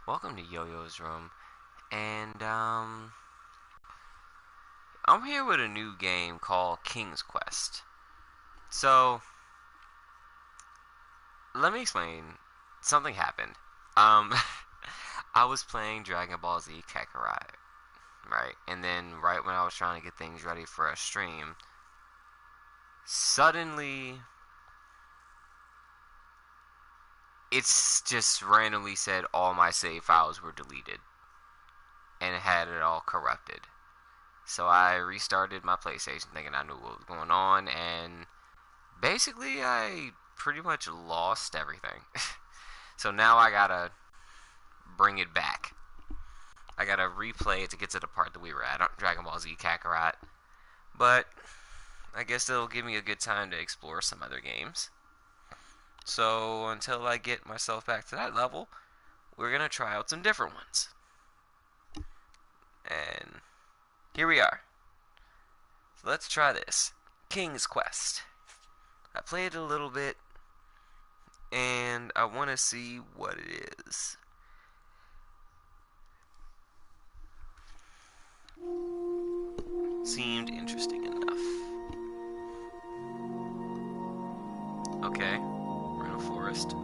Welcome to YoYo'S room, and I'm here with a new game called King's Quest. So, let me explain. Something happened. Um, I was playing Dragon Ball Z Kakarot, right? And then right when I was trying to get things ready for a stream, suddenly it's just randomly said all my save files were deleted and it had it all corrupted. So I restarted my PlayStation thinking I knew what was going on, and basically I pretty much lost everything. So now I gotta bring it back. I gotta replay it to get to the part that we were at on Dragon Ball Z Kakarot. But I guess it'll give me a good time to explore some other games. So until I get myself back to that level, we're gonna try out some different ones. And here we are. So let's try this. King's Quest. I played it a little bit, and I want to see what it is. Seemed interesting enough. Okay, we're in a forest.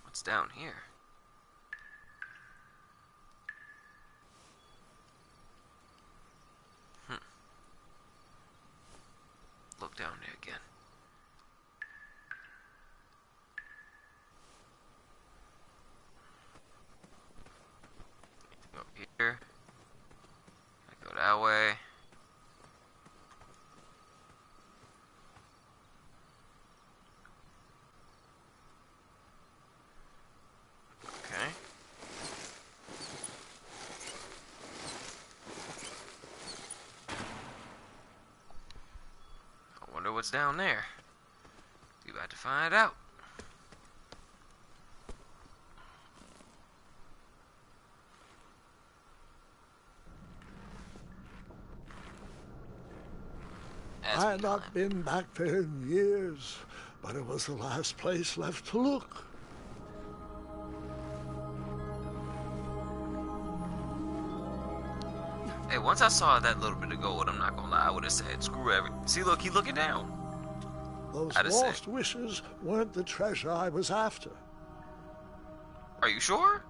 What's down here? Look down there again. Go here. I go that way. Okay. I wonder what's down there. We about to find out. As I we had climb. not been back there in years, but it was the last place left to look. Hey, once I saw that little bit of gold, I'm not gonna lie, I would have said, screw every. See, look, he's looking down. Those I'd have said, lost wishes weren't the treasure I was after. are you sure?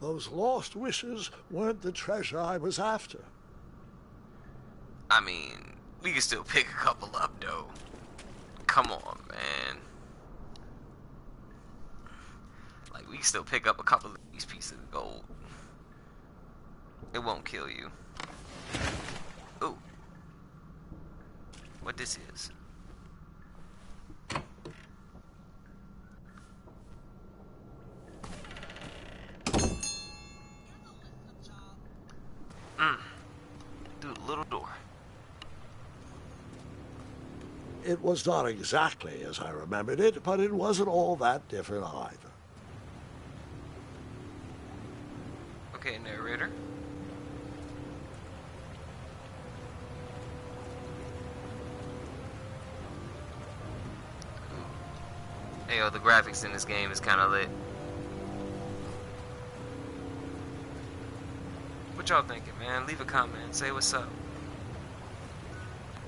Those lost wishes weren't the treasure I was after. I mean, we can still pick a couple up, though. Come on, man. Like, we can still pick up a couple of these pieces of gold. It won't kill you. Ooh. What this is? Through the little door. It was not exactly as I remembered it, but it wasn't all that different either. Okay, narrator. Hey, yo, the graphics in this game is kind of lit. What y'all thinking, man? Leave a comment. Say what's up.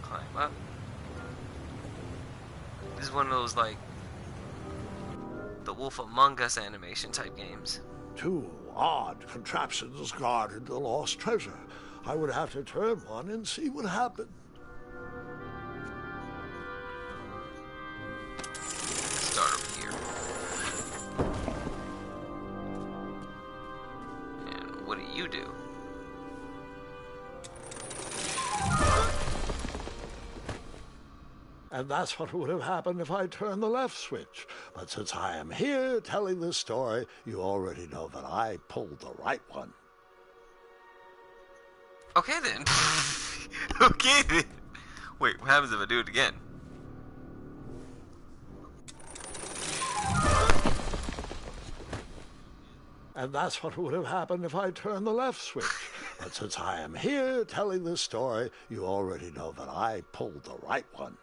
Climb up. This is one of those, like, the Wolf Among Us animation type games. Two odd contraptions guarded the lost treasure. I would have to turn one and see what happened. Start over here. And what do you do? And that's what would have happened if I turned the left switch. But since I am here telling this story, you already know that I pulled the right one. Okay then. Okay then. Wait, what happens if I do it again? And that's what would have happened if I turned the left switch. But since I am here telling this story, you already know that I pulled the right one.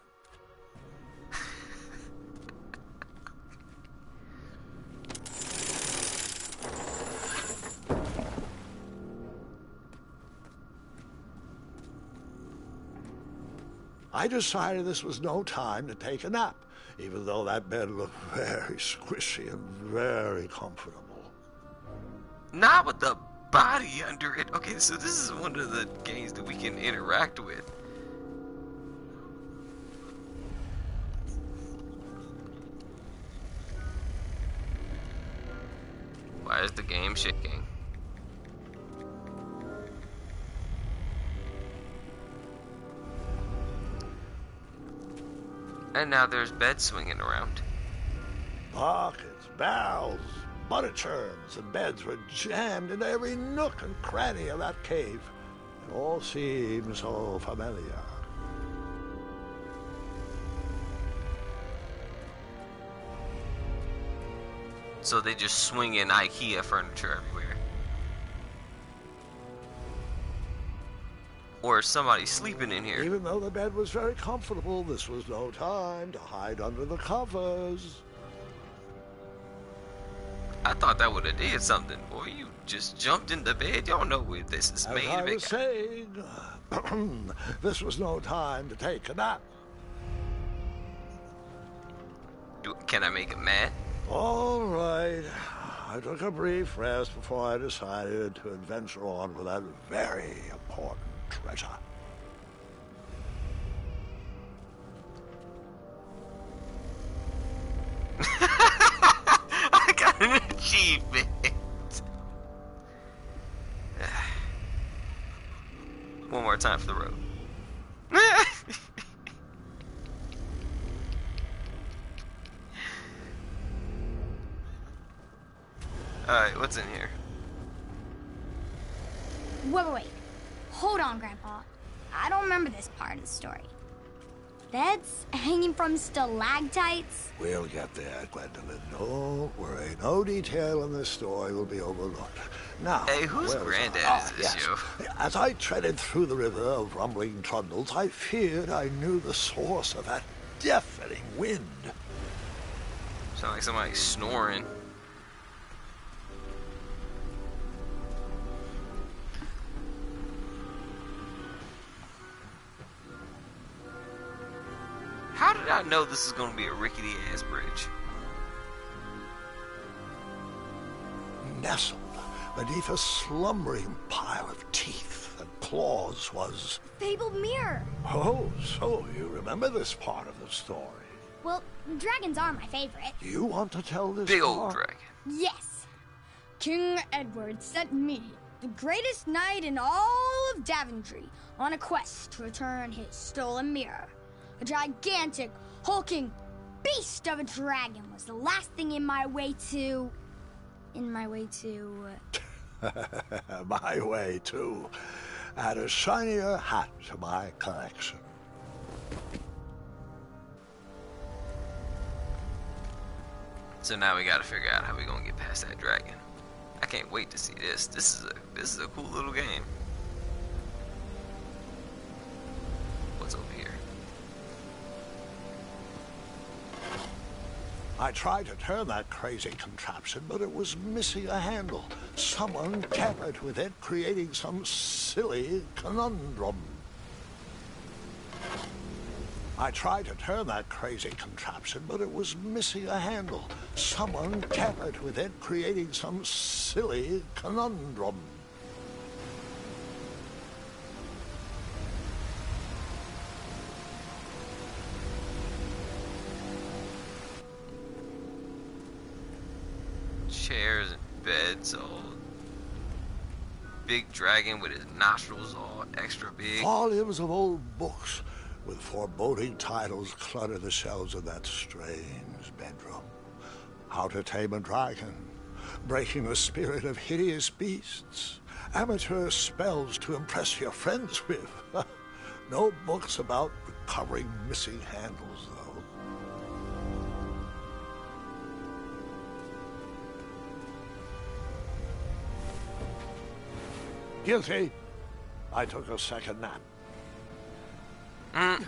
I decided this was no time to take a nap, even though that bed looked very squishy and very comfortable. Not with the body under it. Okay, so this is one of the games that we can interact with. Why is the game shaking? And now there's beds swinging around. Buckets, barrels, butter churns, and beds were jammed into every nook and cranny of that cave. It all seemed so familiar. So they just swing in IKEA furniture everywhere. Or is somebody sleeping in here? Even though the bed was very comfortable, this was no time to hide under the covers. I thought that would have did something, boy. You just jumped in the bed. Y'all know where this is made. As I was saying, this was no time to take a nap. Can I make it mad? All right. I took a brief rest before I decided to adventure on with that very important treasure. I got an achievement. One more time for the road. Alright, what's in here? Wait. Hold on, Grandpa. I don't remember this part of the story. Beds hanging from stalactites? We'll get there, Gwendolyn. Don't worry. No detail in this story will be overlooked. Now, hey, whose granddad is this, yes. yo? As I treaded through the river of rumbling trundles, I feared I knew the source of that deafening wind. Sound like somebody snoring. How did I know this is going to be a rickety-ass bridge? Nestled beneath a slumbering pile of teeth and claws was... Fabled mirror. Oh, so you remember this part of the story. Well, dragons are my favorite. You want to tell this Big old part? dragon. Yes. King Edward sent me, the greatest knight in all of Daventry, on a quest to return his stolen mirror. A gigantic, hulking beast of a dragon was the last thing in my way to... My way to... Add a shinier hat to my collection. So now we gotta figure out how we gonna get past that dragon. I can't wait to see this. This is a cool little game. What's over here? I tried to turn that crazy contraption, but it was missing a handle. Someone tampered with it, creating some silly conundrum. I tried to turn that crazy contraption, but it was missing a handle. Someone tampered with it, creating some silly conundrum. Chairs and beds, all big dragon with his nostrils all extra big. Volumes of old books with foreboding titles clutter the shelves of that strange bedroom. How to Tame a Dragon, Breaking the Spirit of Hideous Beasts, Amateur Spells to Impress Your Friends with. No books about recovering missing handles, though. Guilty. I took a second nap. Mm.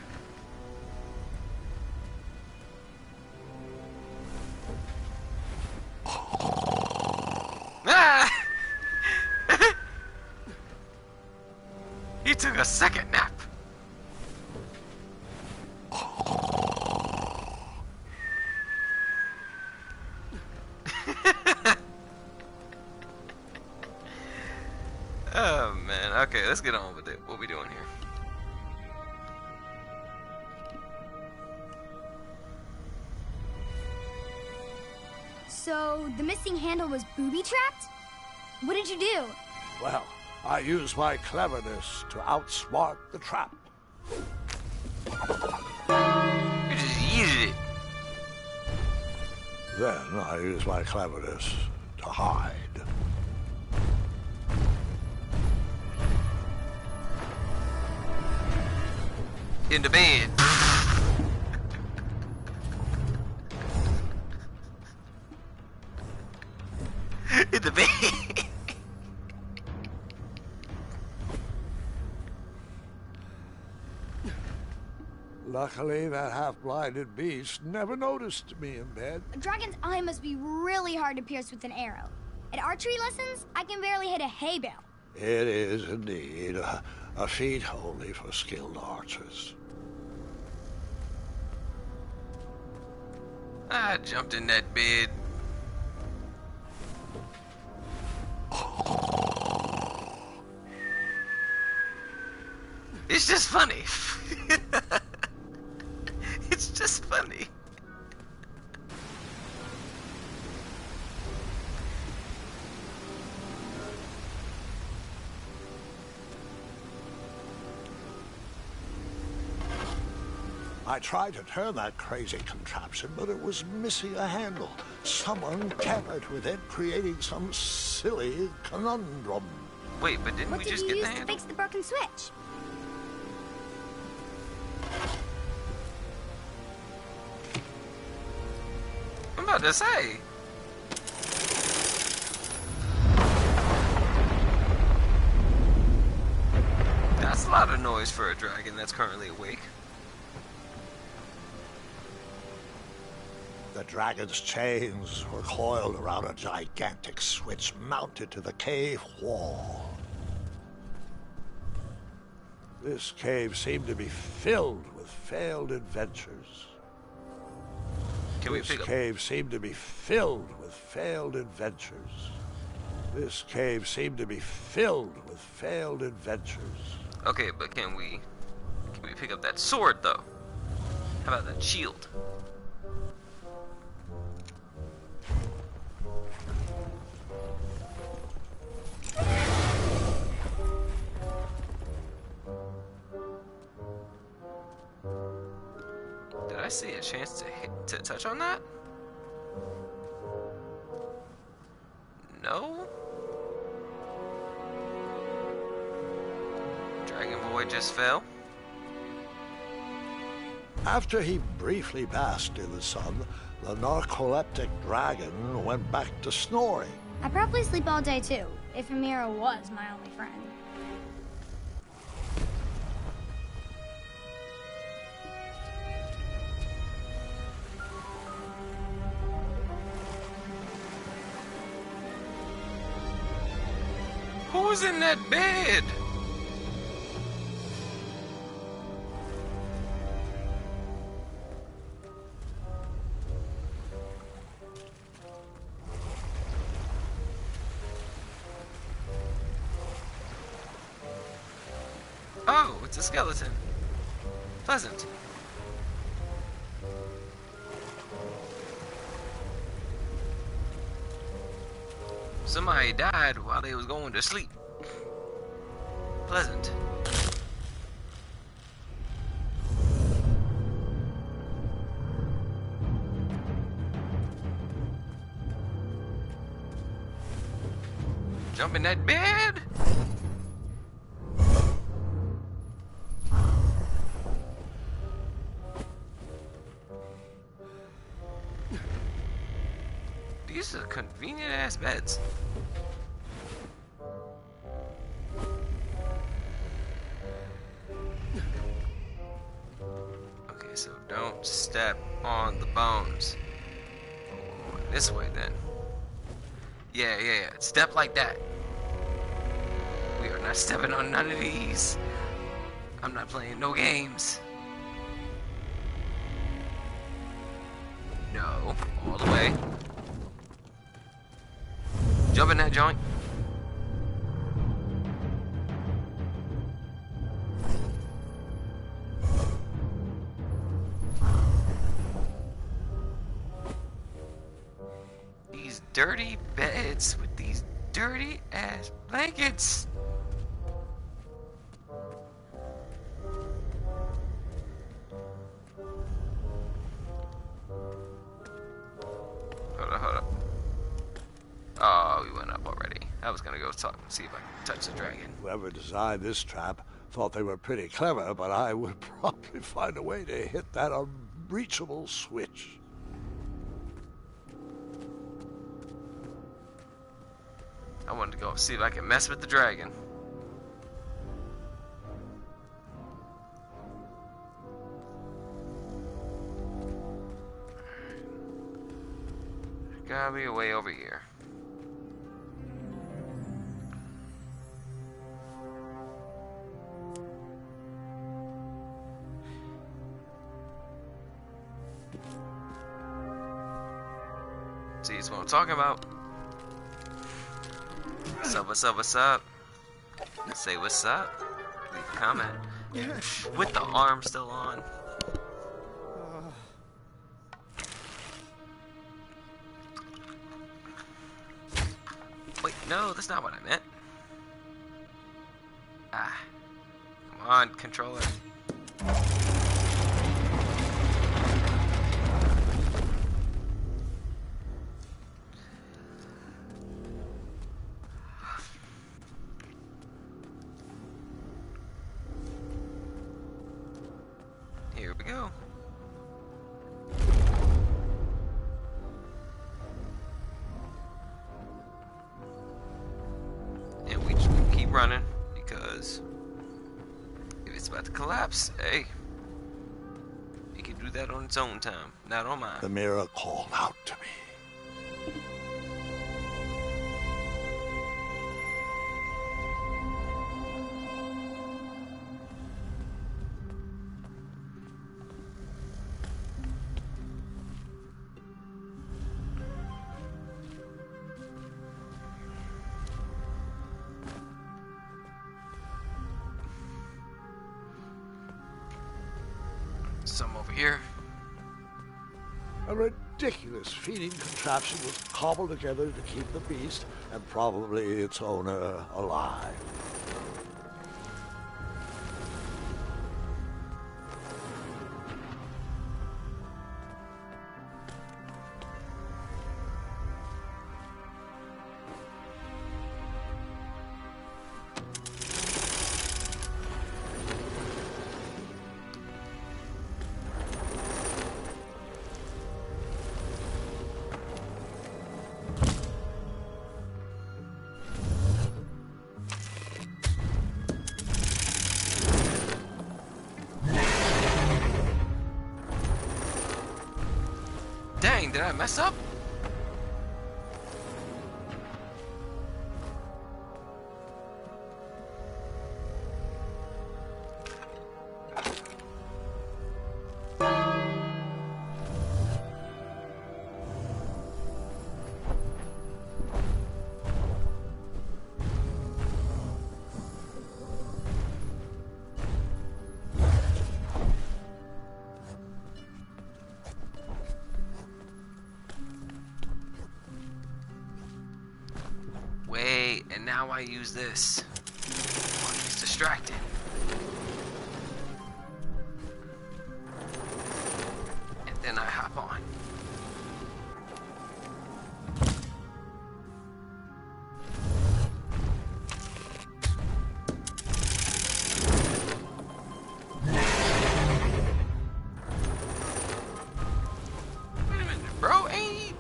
Ah! He took a second nap. Oh man, okay, let's get on with it. What we doing here? So, the missing handle was booby-trapped? What did you do? Well, I used my cleverness to outsmart the trap. You just yeeted it. Then I used my cleverness to hide. In the bed. In the bed. Luckily, that half-blinded beast never noticed me in bed. A dragon's eye must be really hard to pierce with an arrow. At archery lessons, I can barely hit a hay bale. It is indeed a feat only for skilled archers. I jumped in that bed. It's just funny. It's just funny. I tried to turn that crazy contraption, but it was missing a handle. Someone tampered with it, creating some silly conundrum. Wait, but didn't What we did just you get the use to handle? fix the broken switch? I'm about to say. That's a lot of noise for a dragon that's currently awake. The dragon's chains were coiled around a gigantic switch mounted to the cave wall. This cave seemed to be filled with failed adventures. Can we This pick up? cave seemed to be filled with failed adventures. This cave seemed to be filled with failed adventures. Okay, but can we pick up that sword though? How about that shield? Did I see a chance to touch on that? No? Dragon Boy just fell. After he briefly basked in the sun, the narcoleptic dragon went back to snoring. I probably sleep all day too, if Amira was my only friend. Who's in that bed? Oh, it's a skeleton. Pleasant. Somebody died while they was going to sleep. Pleasant. Jump in that bed. These are convenient ass beds. Don't step on the bones. This way then. Yeah. Step like that. We are not stepping on none of these. I'm not playing no games. No. All the way. Jump in that joint. These dirty beds with these dirty ass blankets. Hold up. Oh, we went up already. I was gonna go talk and see if I can touch the dragon. Whoever designed this trap thought they were pretty clever, but I would probably find a way to hit that unreachable switch. I wanted to go see if I can mess with the dragon. Gotta be a way over here. See, it's what I'm talking about. What's up? Say what's up. Leave a comment. With the arm still on. Wait, no, that's not what I meant. Ah. Come on, controller. Here we go. And we just keep running because if it's about to collapse, hey, it can do that on its own time, not on mine. The mirror called out to me. Some over here. A ridiculous feeding contraption was cobbled together to keep the beast and probably its owner alive. Dang, did I mess up? Wait, and now I use this. Oh, he's distracted. And then I hop on. Wait a minute, bro, ain't he?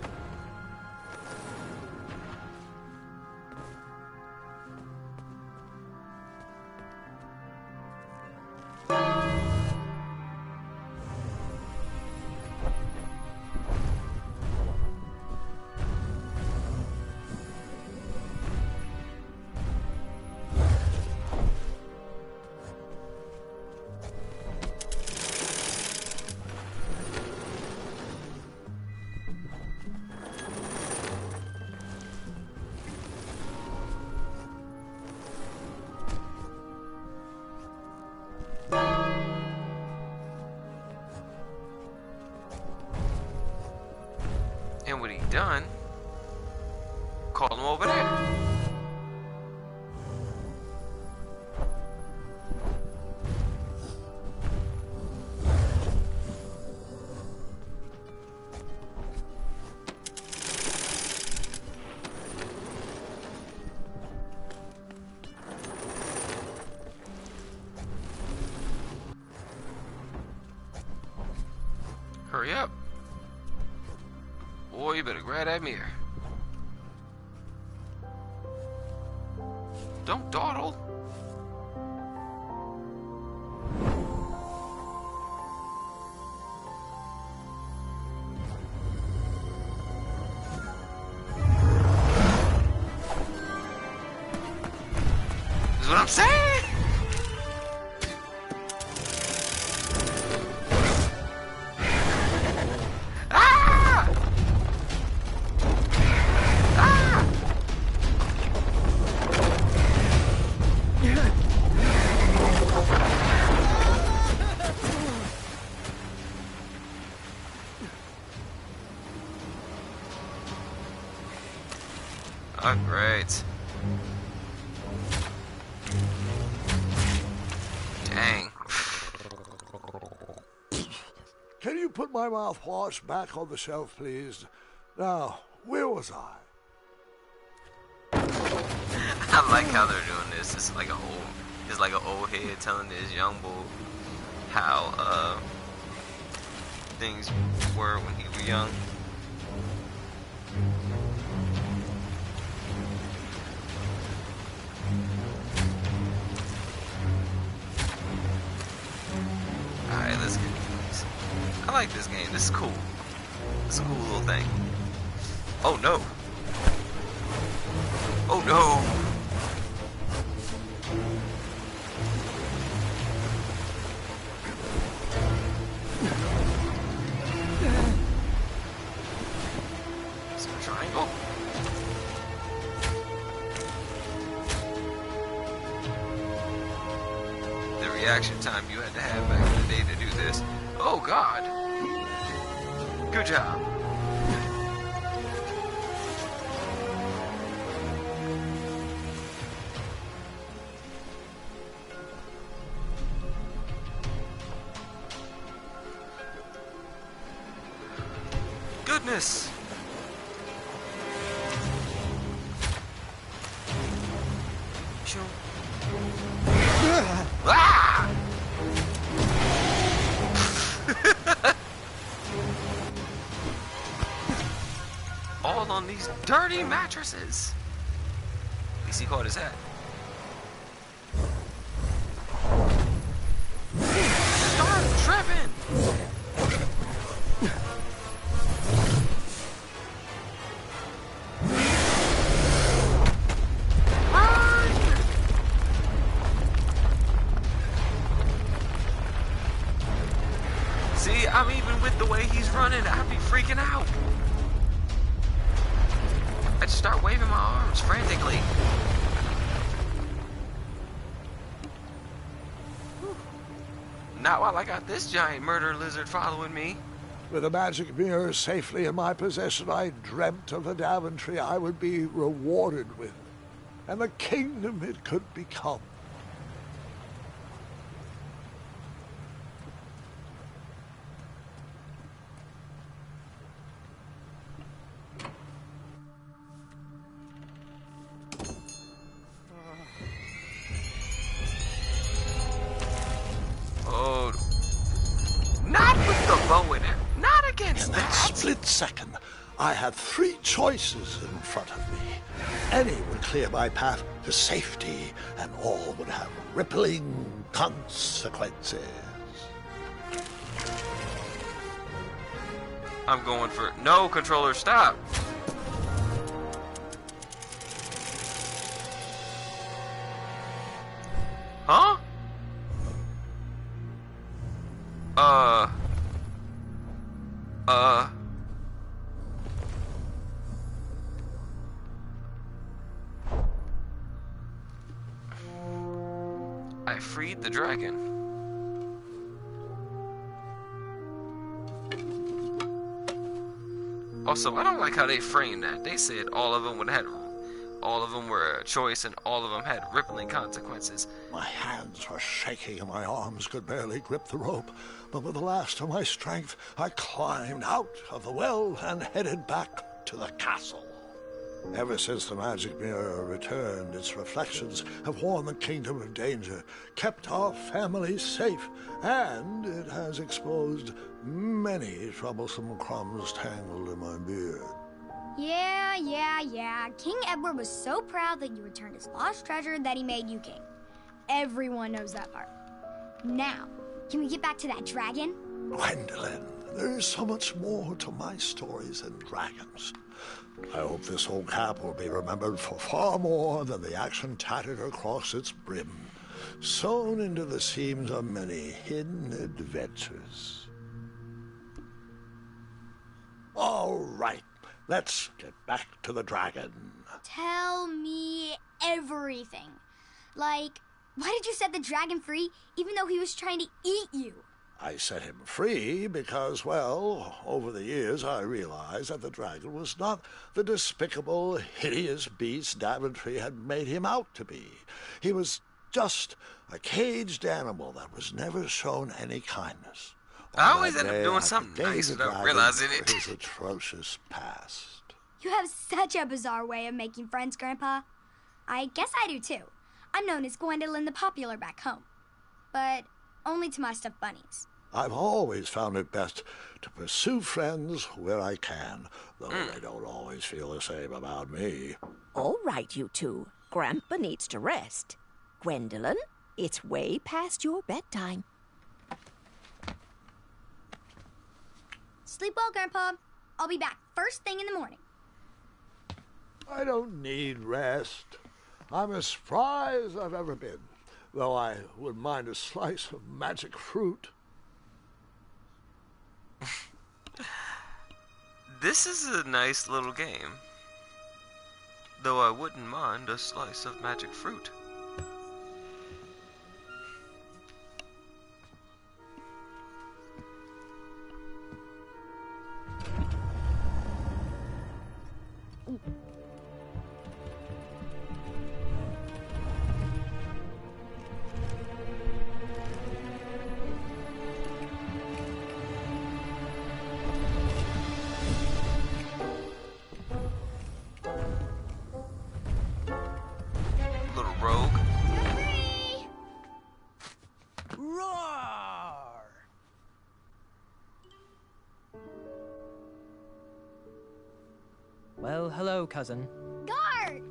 Hurry up. Boy, you better grab that mirror. Don't dawdle. That's what I'm saying. Ah! Ah! Oh, great. Dang. Can you put my mouthwash back on the shelf, please? Now, where was I? I like how they're doing this. It's like an old head telling this young boy how things were when he was young. Alright, let's get this. I like this game. This is cool. It's a cool little thing. Oh no. Oh no. Is there a triangle? The reaction time you had to have back in the day to do this. Oh god. Good job. Goodness. Sure. Ah! All on these dirty mattresses. At least he caught his head. Start tripping. See, I'm even with the way he's running, I'd be freaking out. I just start waving my arms frantically. Not while I got this giant murder lizard following me. With a magic mirror safely in my possession, I dreamt of the Daventry I would be rewarded with, and the kingdom it could become. Oh, not with the bow in it. Not against In that that. split second, I had three choices in front of me. Any would clear my path to safety, and all would have rippling consequences. I'm going for no controller. Stop. Huh? I freed the dragon. Also, I don't like how they framed that. They said all of them were a choice and all of them had rippling consequences. My hands were shaking and my arms could barely grip the rope, but with the last of my strength, I climbed out of the well and headed back to the castle. Ever since the magic mirror returned, its reflections have warned the kingdom of danger, kept our family safe, and it has exposed many troublesome crumbs tangled in my beard. Yeah. King Edward was so proud that you returned his lost treasure that he made you king. Everyone knows that part. Now, can we get back to that dragon? Gwendolyn, there is so much more to my stories than dragons. I hope this old cap will be remembered for far more than the action tattered across its brim, sewn into the seams of many hidden adventures. All right, let's get back to the dragon. Tell me everything. Like, why did you set the dragon free even though he was trying to eat you? I set him free because, well, over the years I realized that the dragon was not the despicable, hideous beast Daventry had made him out to be. He was just a caged animal that was never shown any kindness. I always that end up day, doing I something forgave nice the without dragon realizing for it. his atrocious past. You have such a bizarre way of making friends, Grandpa. I guess I do too. I'm known as Gwendolyn the Popular back home. But only to my stuffed bunnies. I've always found it best to pursue friends where I can, though they don't always feel the same about me. All right, you two. Grandpa needs to rest. Gwendolyn, it's way past your bedtime. Sleep well, Grandpa. I'll be back first thing in the morning. I don't need rest. I'm as spry as I've ever been, though I wouldn't mind a slice of magic fruit. This is a nice little game. Though I wouldn't mind a slice of magic fruit. Little rogue. Free! Roar! Well, hello, cousin. Guard!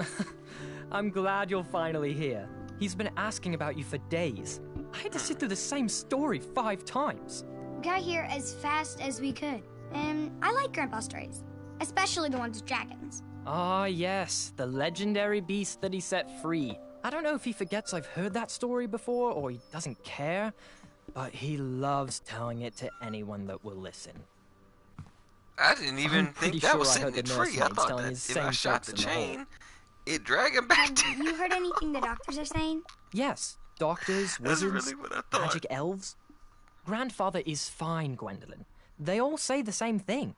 I'm glad you're finally here. He's been asking about you for days. I had to sit through the same story 5 times. We got here as fast as we could. And I like Grandpa's stories. Especially the ones with dragons. Ah, yes, the legendary beast that he set free. I don't know if he forgets I've heard that story before or he doesn't care, but he loves telling it to anyone that will listen. I didn't even pretty think that sure was I setting heard it the free. I nursemaids thought telling that his if I same shot jokes the in the hall. chain, it'd drag him back Have you heard anything the doctors are saying? Yes, doctors, That's wizards, really what I thought. magic elves. Grandfather is fine, Gwendolyn. They all say the same thing.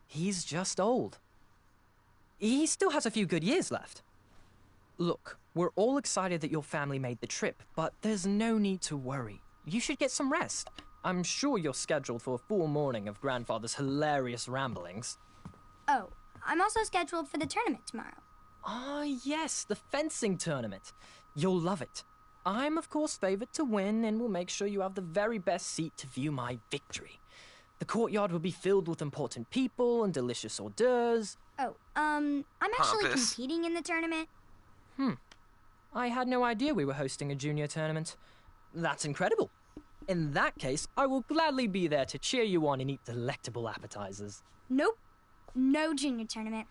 He's just old. He still has a few good years left. Look, we're all excited that your family made the trip, but there's no need to worry. You should get some rest. I'm sure you're scheduled for a full morning of Grandfather's hilarious ramblings. Oh, I'm also scheduled for the tournament tomorrow. Ah, yes, the fencing tournament. You'll love it. I'm, of course, favored to win and will make sure you have the very best seat to view my victory. The courtyard will be filled with important people and delicious hors d'oeuvres. Oh, I'm actually Pompous. competing in the tournament. I had no idea we were hosting a junior tournament. That's incredible. In that case, I will gladly be there to cheer you on and eat delectable appetizers. Nope. No junior tournament.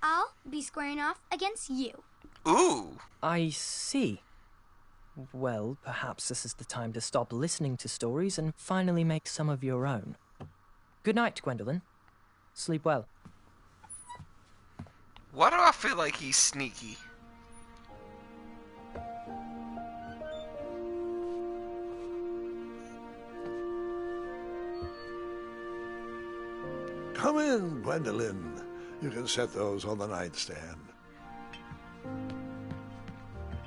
I'll be squaring off against you. Ooh. I see. Well, perhaps this is the time to stop listening to stories and finally make some of your own. Good night, Gwendolyn. Sleep well. Why do I feel like he's sneaky? Come in, Gwendolyn. You can set those on the nightstand.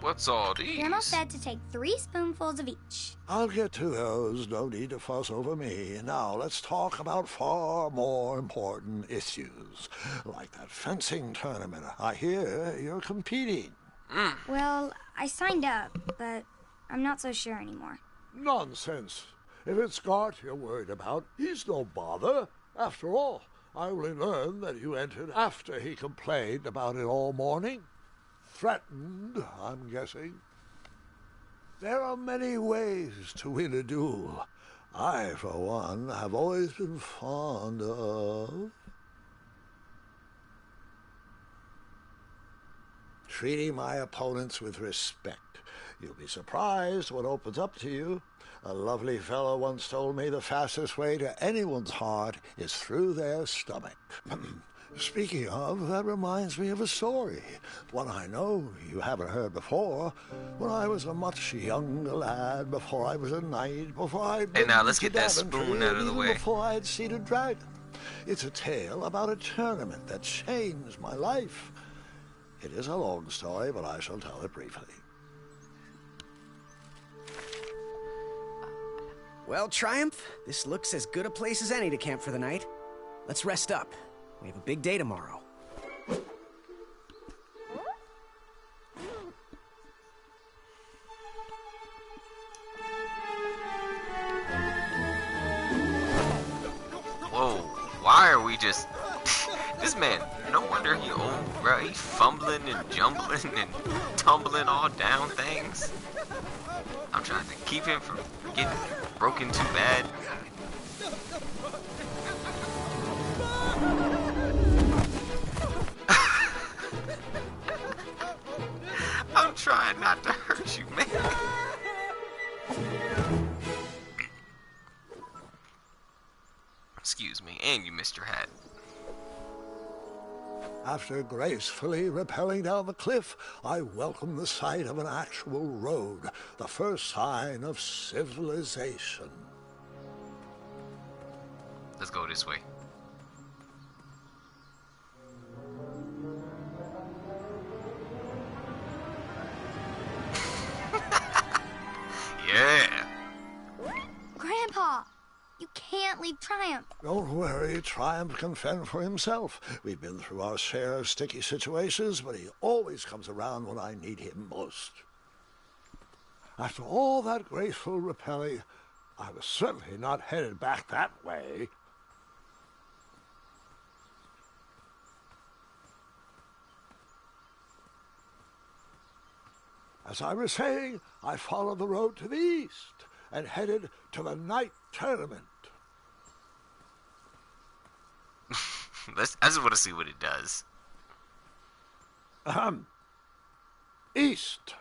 What's all Grandma these? said to take 3 spoonfuls of each. I'll get to those. No need to fuss over me. Now let's talk about far more important issues, like that fencing tournament. I hear you're competing. Well, I signed up, but I'm not so sure anymore. Nonsense. If it's Gart you're worried about, he's no bother. After all, I only learned that you entered after he complained about it all morning. Threatened, I'm guessing. There are many ways to win a duel. I, for one, have always been fond of treating my opponents with respect. You'll be surprised what opens up to you. A lovely fellow once told me the fastest way to anyone's heart is through their stomach. Speaking of, that reminds me of a story, one I know you haven't heard before. When I was a much younger lad, before I was a knight, before I'd been Hey, now let's to get that Daventry, spoon out of and the even way. before I'd seen a dragon. It's a tale about a tournament that changed my life. It is a long story, but I shall tell it briefly. Well, Triumph, this looks as good a place as any to camp for the night. Let's rest up. We have a big day tomorrow. Whoa, why are we just... This man, no wonder he old, bro. He's fumbling and jumbling and tumbling all down things. I'm trying to keep him from getting broken too bad. I'm trying not to hurt you, man. Excuse me, and you missed your hat. After gracefully rappelling down the cliff, I welcomed the sight of an actual road, the first sign of civilization. Let's go this way. Yeah. Grandpa, you can't leave Triumph. Don't worry, Triumph can fend for himself. We've been through our share of sticky situations, but he always comes around when I need him most. After all that graceful rappelling, I was certainly not headed back that way. As I was saying, I followed the road to the east and headed to the night tournament. I just want to see what it does. East.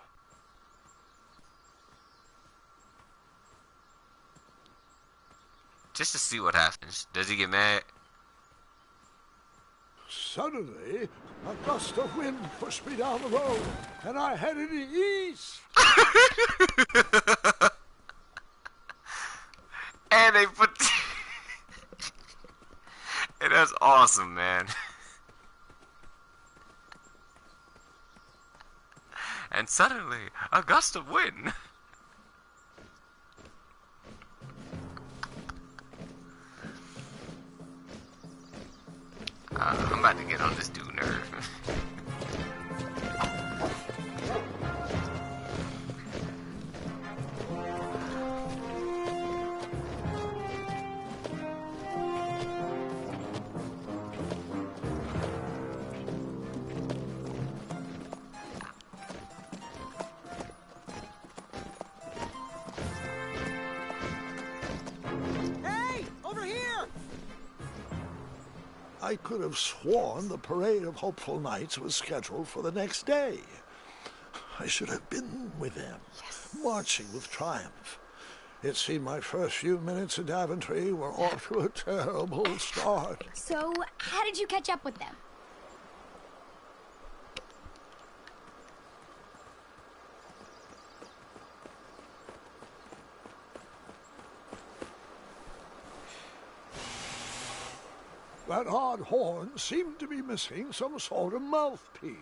Just to see what happens. Does he get mad? Suddenly, a gust of wind pushed me down the road, and I headed east. And they put... Hey, that's awesome, man. And suddenly, a gust of wind. I'm about to get on this dude's nerve. Hey! Over here! I could have sworn the parade of hopeful knights was scheduled for the next day. I should have been with them, marching with Triumph. It seemed my first few minutes in Daventry were off to a terrible start. So, how did you catch up with them? That odd horn seemed to be missing some sort of mouthpiece.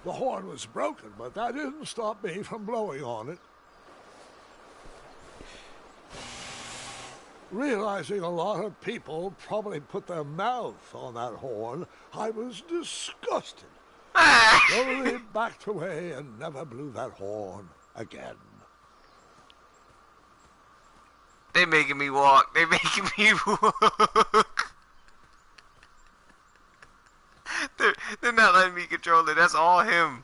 The horn was broken, but that didn't stop me from blowing on it. Realizing a lot of people probably put their mouth on that horn, I was disgusted. Slowly backed away and never blew that horn again. They making me walk. They making me walk. They're not letting me control it. That's all him.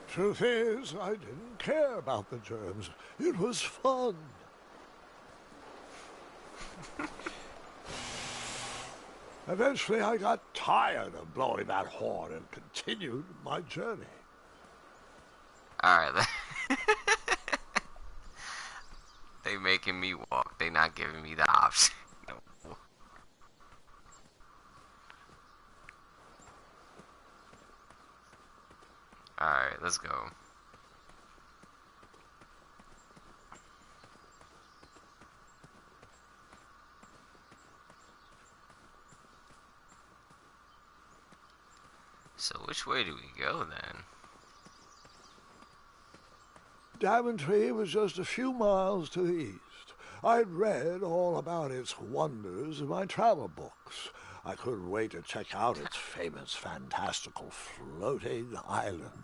Truth is, I didn't care about the germs. It was fun. Eventually, I got tired of blowing that horn and continued my journey. Alright. They making me walk. They not giving me the option. No. Alright, let's go. So which way do we go then? Daventry was just a few miles to the east. I'd read all about its wonders in my travel books. I couldn't wait to check out its famous, fantastical floating island.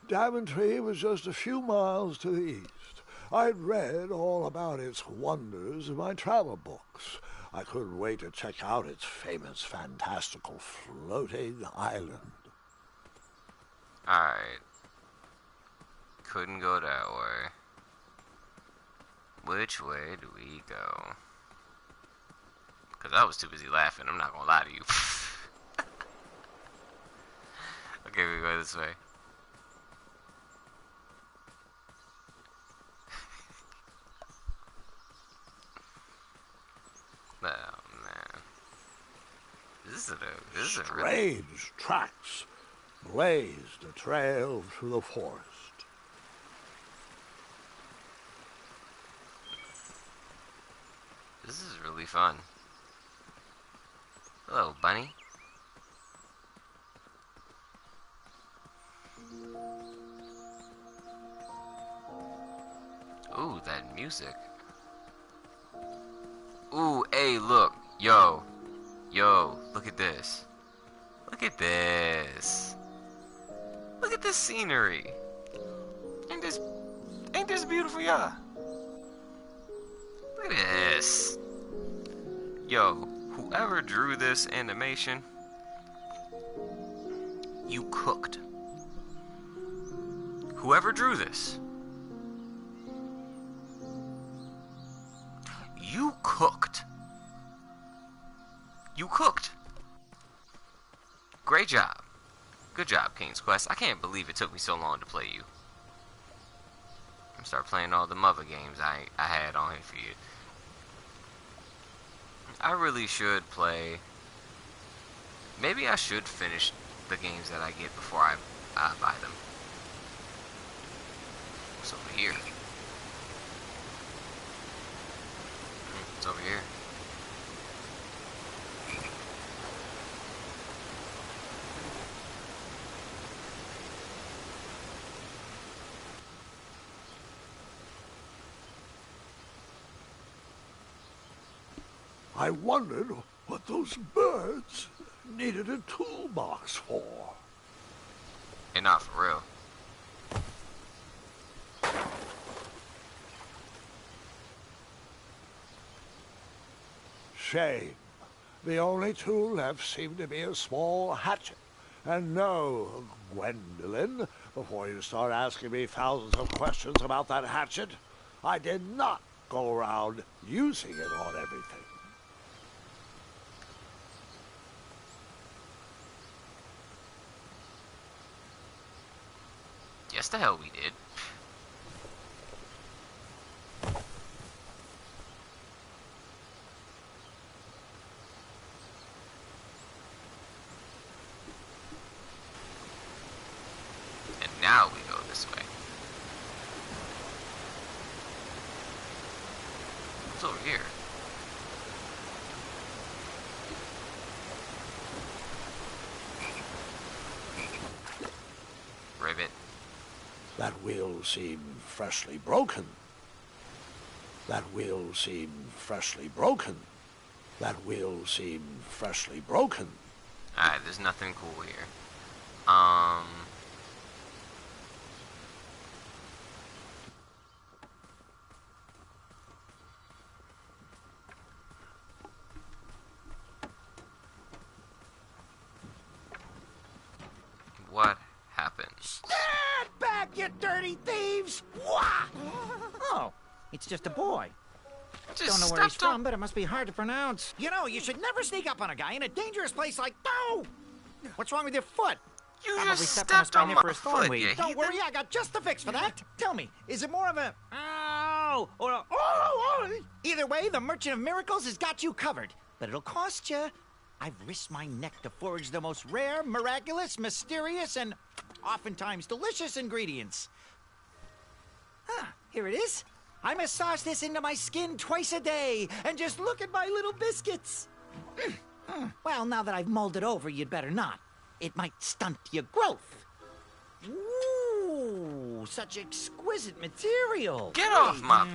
Daventry was just a few miles to the east. I'd read all about its wonders in my travel books. I couldn't wait to check out its famous, fantastical floating island. Alright. Couldn't go that way. Which way do we go? Because I was too busy laughing, I'm not gonna lie to you. Okay, we go this way. Oh man. This is a really... Strange tracks blazed a trail through the forest. This is really fun. Hello, bunny. Ooh, that music. Ooh, hey, look. Yo, look at this. Look at this. Look at this scenery. Ain't this beautiful, y'all? Look at this. Yo, whoever drew this animation, you cooked. Whoever drew this, you cooked. You cooked. Great job. Good job, King's Quest. I can't believe it took me so long to play you. I'm start playing all the other games I had on here for you. I really should play. Maybe I should finish the games that I get before I buy them. What's over here? What's over here? I wondered what those birds needed a toolbox for. And not for real. Shame. The only tool left seemed to be a small hatchet. And no, Gwendolyn, before you start asking me thousands of questions about that hatchet, I did not go around using it on everything. Yes, the hell we did. And now we go this way. What's over here? Describe it. That wheel seemed freshly broken. That wheel seemed freshly broken. That wheel seemed freshly broken. Alright, there's nothing cool here. What happened? Stand back, you dirty thieves! Wah! Oh, it's just a boy. Just Don't know where he's stepped on- from, but it must be hard to pronounce. You know, you should never sneak up on a guy in a dangerous place like... No! What's wrong with your foot? You Probably just stepped on a stepped on my spiniferous foot, thornweed. you Don't heathen. worry, I got just the fix for that. Tell me, is it more of a... Ow! Or a... Oh! Either way, the Merchant of Miracles has got you covered. But it'll cost you. I've risked my neck to forage the most rare, miraculous, mysterious, and oftentimes delicious ingredients. Here it is. I massage this into my skin twice a day, and just look at my little biscuits. Well, now that I've mulled it over, you'd better not. It might stunt your growth. Ooh, such exquisite material. Get off my...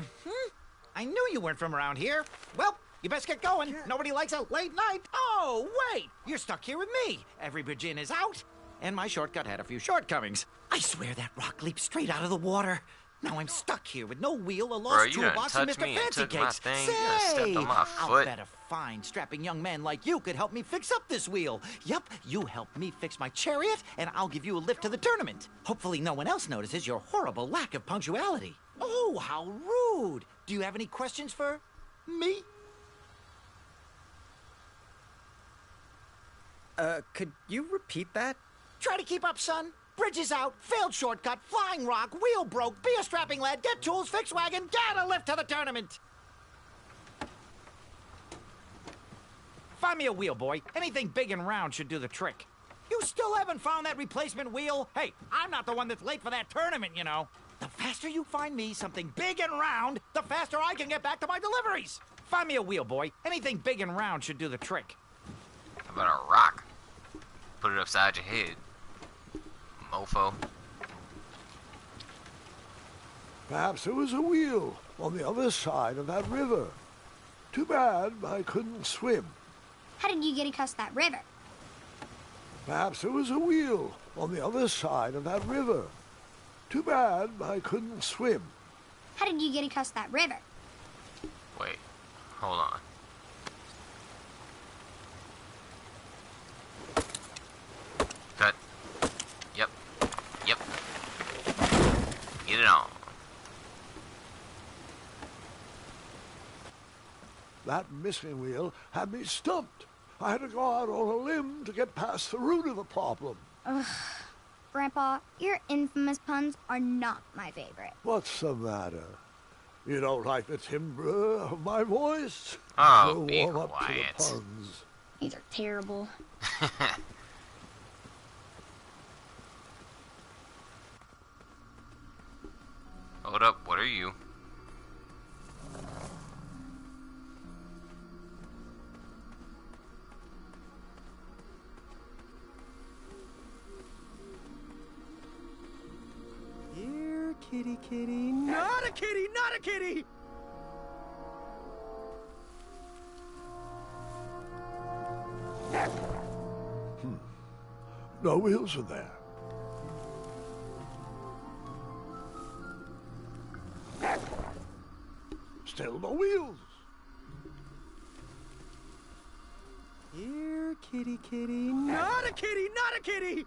I knew you weren't from around here. Well, you best get going. Nobody likes a late night. Oh, wait, you're stuck here with me. Every Virgin is out, and my shortcut had a few shortcomings. I swear that rock leaped straight out of the water. Now I'm stuck here with no wheel, a lost you done toolbox, and touched Mr. me and Fancy took my Cakes. thing. You done stepped on my I'll foot. bet a fine, strapping young man like you could help me fix up this wheel. Yup, you help me fix my chariot, and I'll give you a lift to the tournament. Hopefully no one else notices your horrible lack of punctuality. Oh, how rude. Do you have any questions for me? Could you repeat that? Try to keep up, son. Bridge is out, failed shortcut, flying rock, wheel broke, be a strapping lad, get tools, fix wagon, get a lift to the tournament. Find me a wheel, boy. Anything big and round should do the trick. You still haven't found that replacement wheel? Hey, I'm not the one that's late for that tournament, you know. The faster you find me something big and round, the faster I can get back to my deliveries. Find me a wheel, boy. Anything big and round should do the trick. How about a rock? Put it upside your head. Mofo. Perhaps there was a wheel on the other side of that river. Too bad I couldn't swim. How did you get across that river? Perhaps there was a wheel on the other side of that river. Too bad I couldn't swim. How did you get across that river? Wait. Hold on. Cut. Yep. Yep. Get it on. That missing wheel had me stumped. I had to go out on a limb to get past the root of the problem. Grandpa, your infamous puns are not my favorite. What's the matter? You don't like the timbre of my voice? Oh, We'll be warm up to the quiet. puns. These are terrible. Hold up, what are you? Here, kitty, kitty. Not a kitty, not a kitty! No wheels in there. Still no wheels. Here, kitty, kitty. Not a kitty, not a kitty!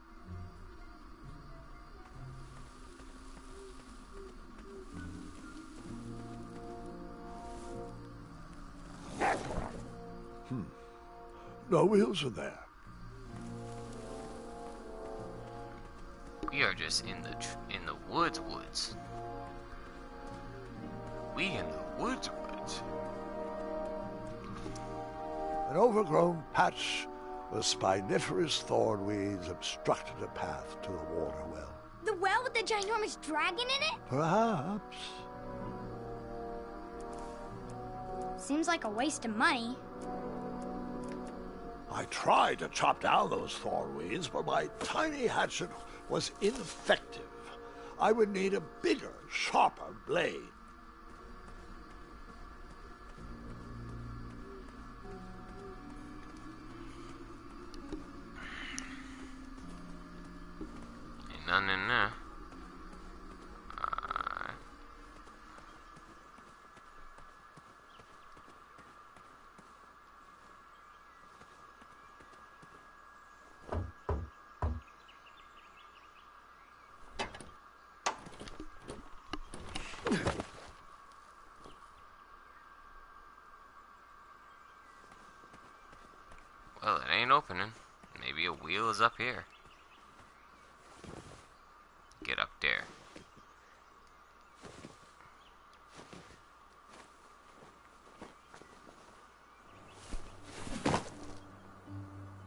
No wheels in there. We are just in the woods. We in the woods. An overgrown patch of spiniferous thornweeds obstructed a path to the water well. The well with the ginormous dragon in it? Perhaps. Seems like a waste of money. I tried to chop down those thornweeds, but my tiny hatchet was ineffective. I would need a bigger, sharper blade. Ain't nothing in there. Well, it ain't opening. Maybe a wheel is up here. Get up there.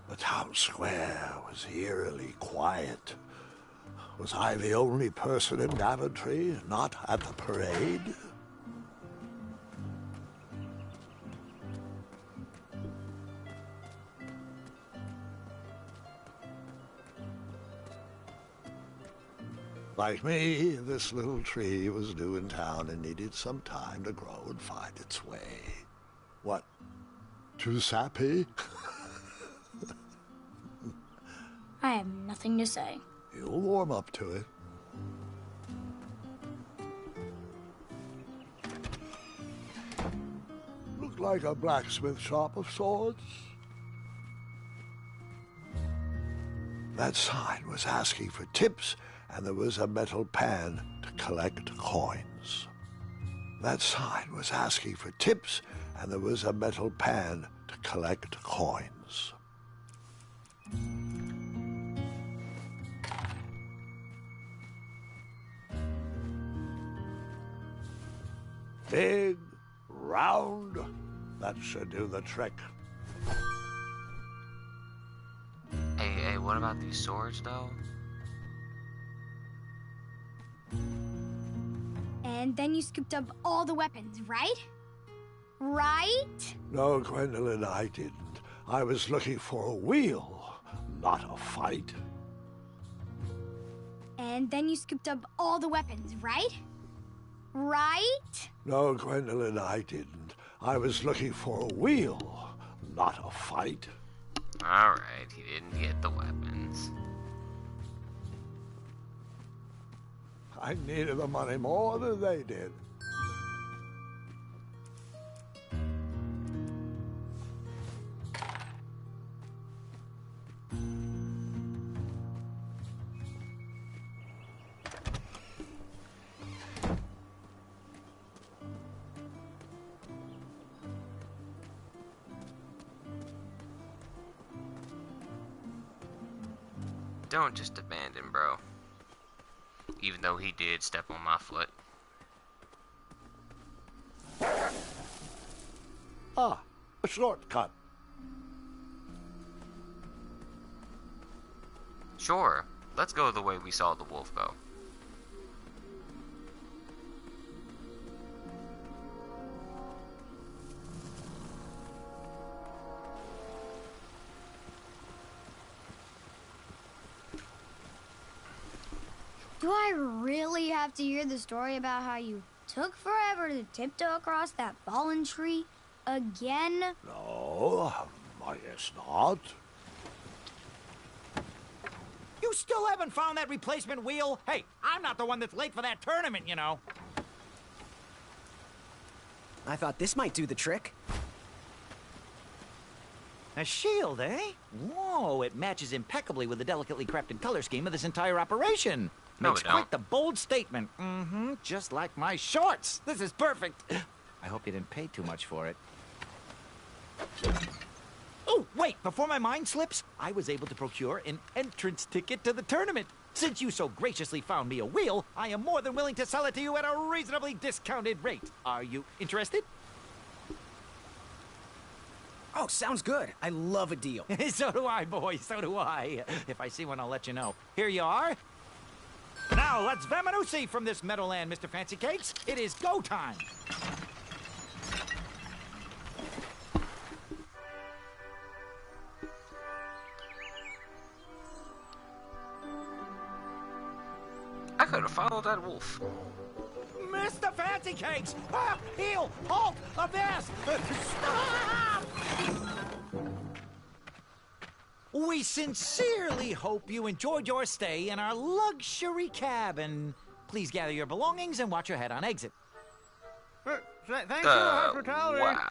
The town square was eerily quiet. Was I the only person in Daventry not at the parade? Like me, this little tree was new in town and needed some time to grow and find its way. What? Too sappy? I have nothing to say. You'll warm up to it. Looked like a blacksmith shop of sorts. That sign was asking for tips, and there was a metal pan to collect coins. That sign was asking for tips, and there was a metal pan to collect coins. Big, round, that should do the trick. Hey, what about these swords, though? And then you scooped up all the weapons, right? Right? No, Gwendolyn, I didn't. I was looking for a wheel, not a fight. And then you scooped up all the weapons, right? Right? No, Gwendolyn, I didn't. I was looking for a wheel, not a fight. Alright, he didn't get the weapons. I needed the money more than they did. Don't just abandon, bro. Even though he did step on my foot. Ah, a shortcut. Sure, let's go the way we saw the wolf go. Do I really have to hear the story about how you took forever to tiptoe across that fallen tree again? No, I guess not. You still haven't found that replacement wheel? Hey, I'm not the one that's late for that tournament, you know. I thought this might do the trick. A shield, eh? Whoa, it matches impeccably with the delicately crafted color scheme of this entire operation. No, Makes it quite don't. the bold statement. Mm-hmm, just like my shorts. This is perfect. I hope you didn't pay too much for it. Oh, wait, before my mind slips, I was able to procure an entrance ticket to the tournament. Since you so graciously found me a wheel, I am more than willing to sell it to you at a reasonably discounted rate. Are you interested? Oh, sounds good. I love a deal. So do I, boy, so do I. If I see one, I'll let you know. Here you are. Now, let's Vamanusi from this Meadowland, Mr. Fancy Cakes. It is go time. I could have followed that wolf. Mr. Fancy Cakes! Ah, heel! Halt! Avast! Stop! We sincerely hope you enjoyed your stay in our luxury cabin. Please gather your belongings and watch your head on exit. Thank you, hospitality. Wow.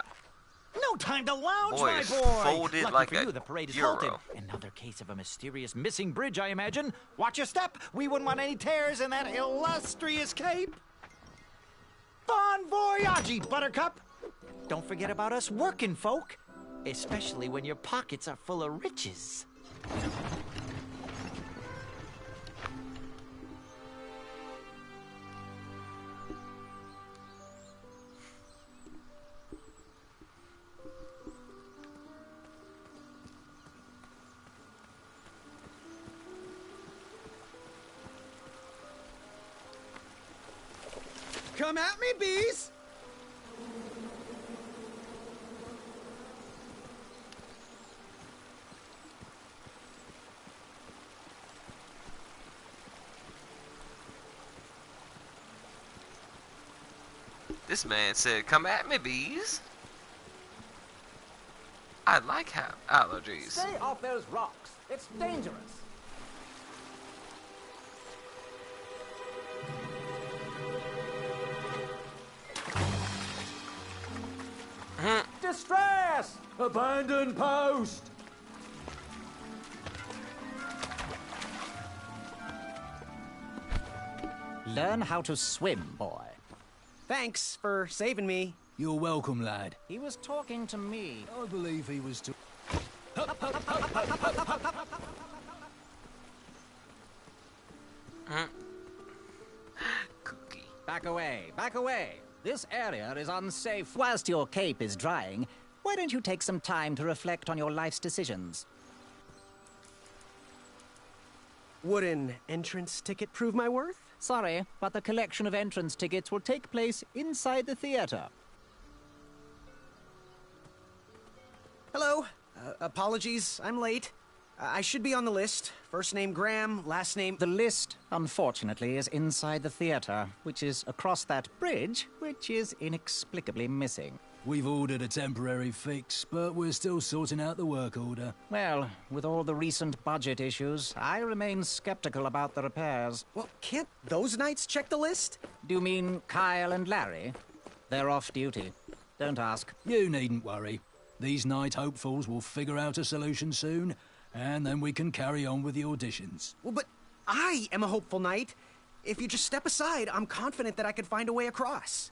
No time to lounge, Boy, my it's boy! folded Lucky like for a you, the parade is euro. halted. Another case of a mysterious missing bridge, I imagine. Watch your step. We wouldn't want any tears in that illustrious cape. Bon voyage, Buttercup! Don't forget about us working folk, especially when your pockets are full of riches. Come at me, bees! This man said, "Come at me, bees." I like allergies. Stay off those rocks. It's dangerous. Distress! Abandon post! Learn how to swim, boy. Thanks for saving me. You're welcome, lad. He was talking to me. I believe he was to... Cookie. Back away, back away. This area is unsafe. Whilst your cape is drying, why don't you take some time to reflect on your life's decisions? Would an entrance ticket prove my worth? Sorry, but the collection of entrance tickets will take place inside the theater. Hello. Apologies, I'm late. I should be on the list. First name Graham, last name... The list, unfortunately, is inside the theater, which is across that bridge, which is inexplicably missing. We've ordered a temporary fix, but we're still sorting out the work order. Well, with all the recent budget issues, I remain skeptical about the repairs. Well, can't those knights check the list? Do you mean Kyle and Larry? They're off duty. Don't ask. You needn't worry. These night hopefuls will figure out a solution soon, and then we can carry on with the auditions. Well, but I am a hopeful knight. If you just step aside, I'm confident that I could find a way across.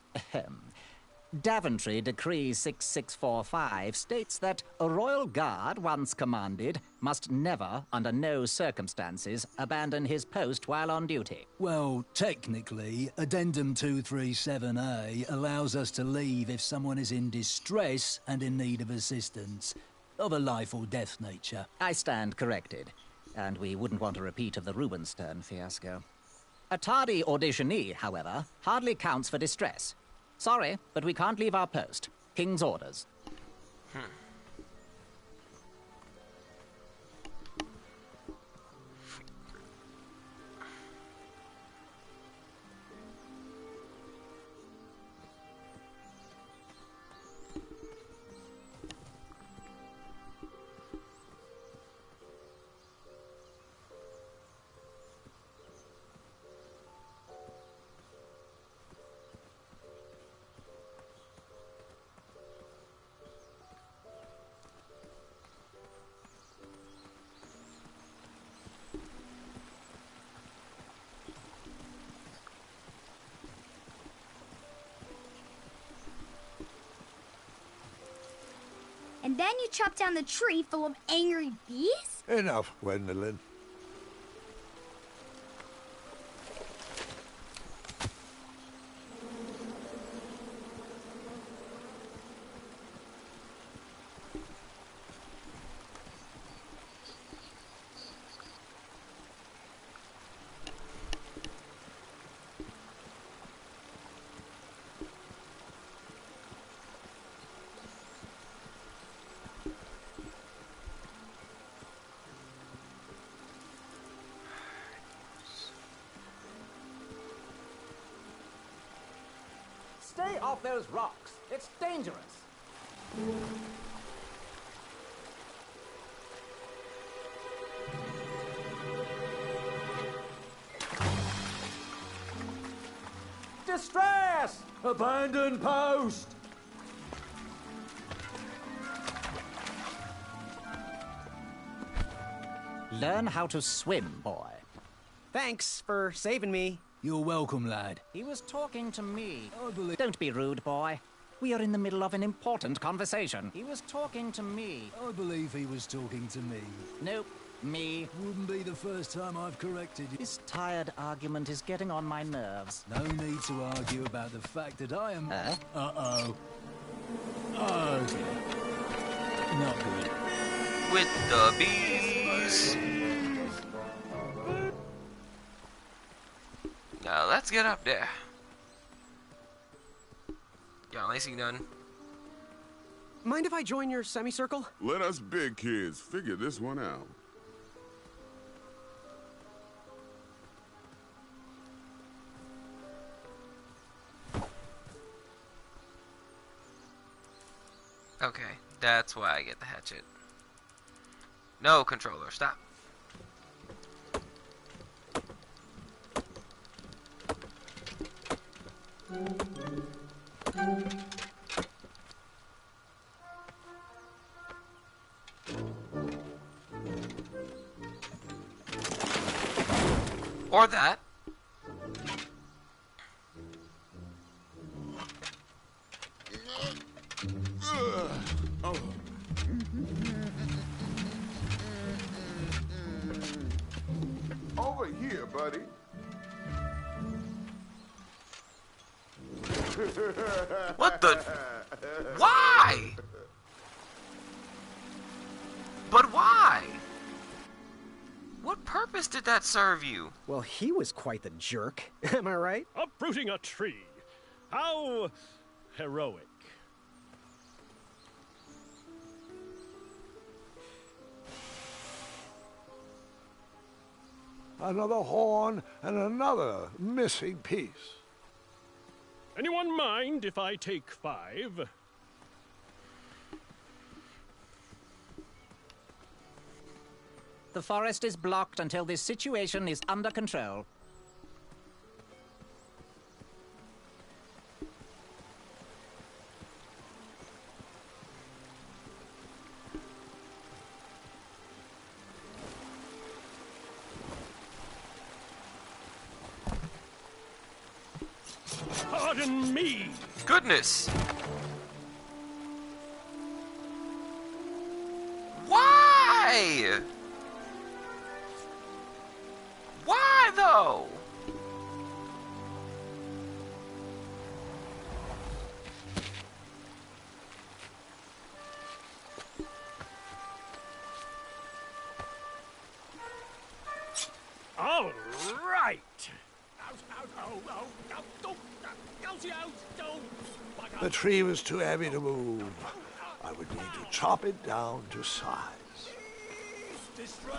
Daventry Decree 6645 states that a royal guard once commanded must never, under no circumstances, abandon his post while on duty. Well, technically, Addendum 237A allows us to leave if someone is in distress and in need of assistance, of a life or death nature. I stand corrected, and we wouldn't want a repeat of the Rubenstern fiasco. A tardy auditionee, however, hardly counts for distress. Sorry, but we can't leave our post. King's orders. And then you chop down the tree full of angry bees? Enough, Gwendolyn. Stay off those rocks. It's dangerous. Distress! Abandon post! Learn how to swim, boy. Thanks for saving me. You're welcome, lad. He was talking to me. I believe... Don't be rude, boy. We are in the middle of an important conversation. He was talking to me. I believe he was talking to me. Nope, me. Wouldn't be the first time I've corrected you. This tired argument is getting on my nerves. No need to argue about the fact that I am... Huh? Uh-oh. Oh, dear. Not good. With the bees. Now let's get up there. Y'all ain't seen nothing. Mind if I join your semicircle? Let us big kids figure this one out. Okay, that's why I get the hatchet. No, controller, stop. Or that. Over here, buddy. What the? Why? But why? What purpose did that serve you? Well, he was quite the jerk. Am I right? Uprooting a tree. How heroic. Another horn and another missing piece. Anyone mind if I take 5? The forest is blocked until this situation is under control. Pardon me. Goodness. Why? Why though? All right. The tree was too heavy to move. I would need to chop it down to size. Distress.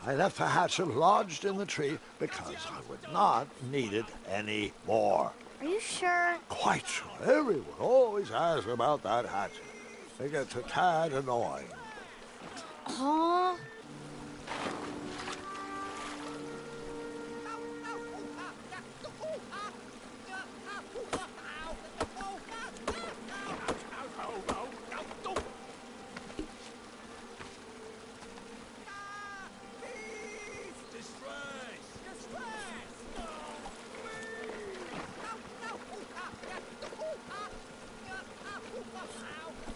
I left the hatchet lodged in the tree because I would not need it anymore. Are you sure? Quite sure. Everyone always asks about that hatchet. It gets a tad annoying. Huh?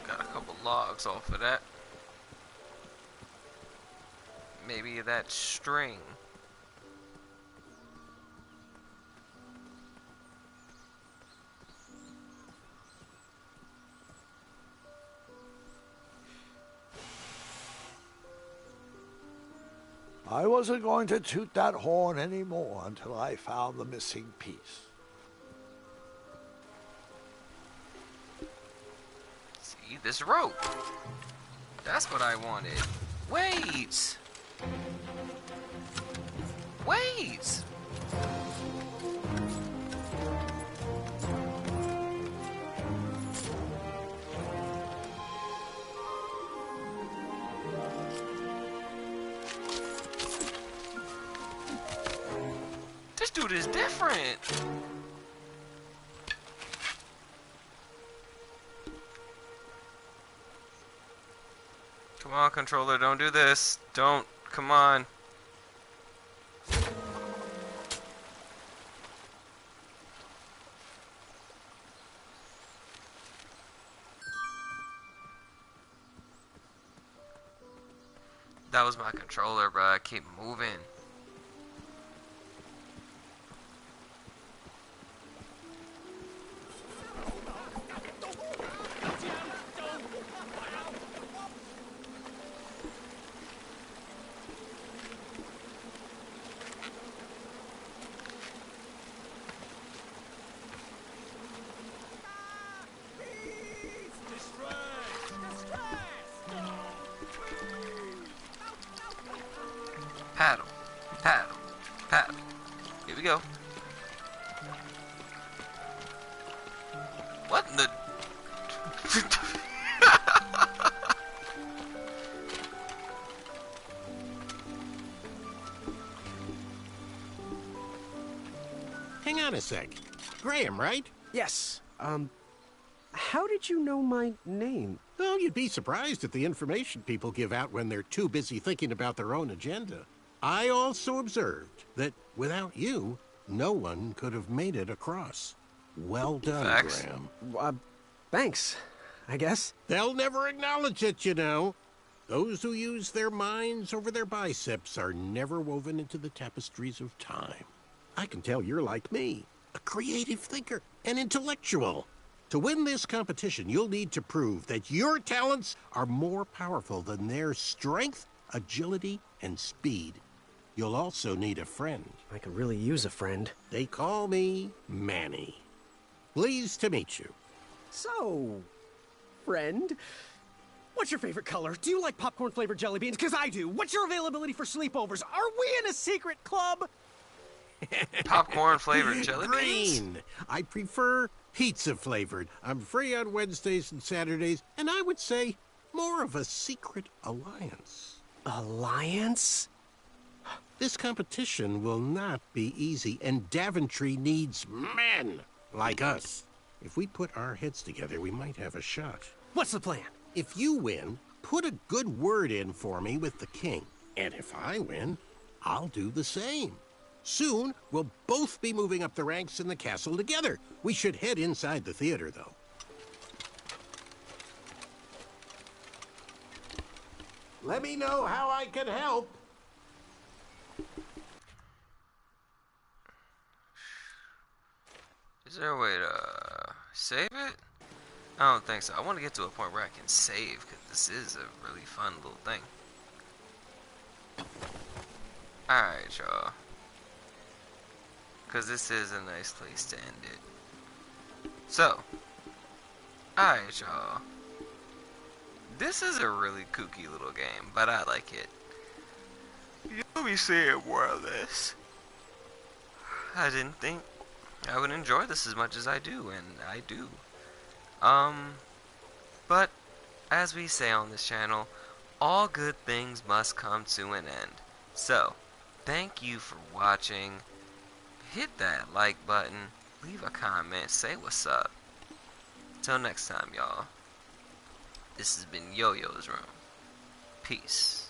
Got a couple logs off of that. Maybe that string. I wasn't going to toot that horn anymore until I found the missing piece. See this rope. That's what I wanted. Wait! Wait! This dude is different. Come on, controller, don't do this. Don't. Come on. That was my controller, bro. I keep moving. Paddle, paddle, paddle. Here we go. What in the... Hang on a sec. Graham, right? Yes. How did you know my name? Oh, you'd be surprised at the information people give out when they're too busy thinking about their own agenda. I also observed that without you, no one could have made it across. Well done, Facts. Graham. Thanks, I guess. They'll never acknowledge it, you know. Those who use their minds over their biceps are never woven into the tapestries of time. I can tell you're like me, a creative thinker, an intellectual. To win this competition, you'll need to prove that your talents are more powerful than their strength, agility, and speed. You'll also need a friend. I could really use a friend. They call me Manny. Pleased to meet you. So, friend, what's your favorite color? Do you like popcorn-flavored jelly beans? Because I do. What's your availability for sleepovers? Are we in a secret club? Popcorn flavored jelly beans? Green. I prefer pizza flavored. I'm free on Wednesdays and Saturdays, and I would say more of a secret alliance. Alliance? This competition will not be easy, and Daventry needs men like us. If we put our heads together, we might have a shot. What's the plan? If you win, put a good word in for me with the king. And if I win, I'll do the same. Soon, we'll both be moving up the ranks in the castle together. We should head inside the theater, though. Let me know how I can help. Is there a way to save it? I don't think so. I want to get to a point where I can save, because this is a really fun little thing. Alright, y'all. Because this is a nice place to end it. So, alright, y'all. This is a really kooky little game, but I like it. You'll be seeing more of this. I didn't think I would enjoy this as much as I do, and I do. But, as we say on this channel, all good things must come to an end. So, thank you for watching. Hit that like button, leave a comment, say what's up. Till next time, y'all. This has been YoYo'S Room. Peace.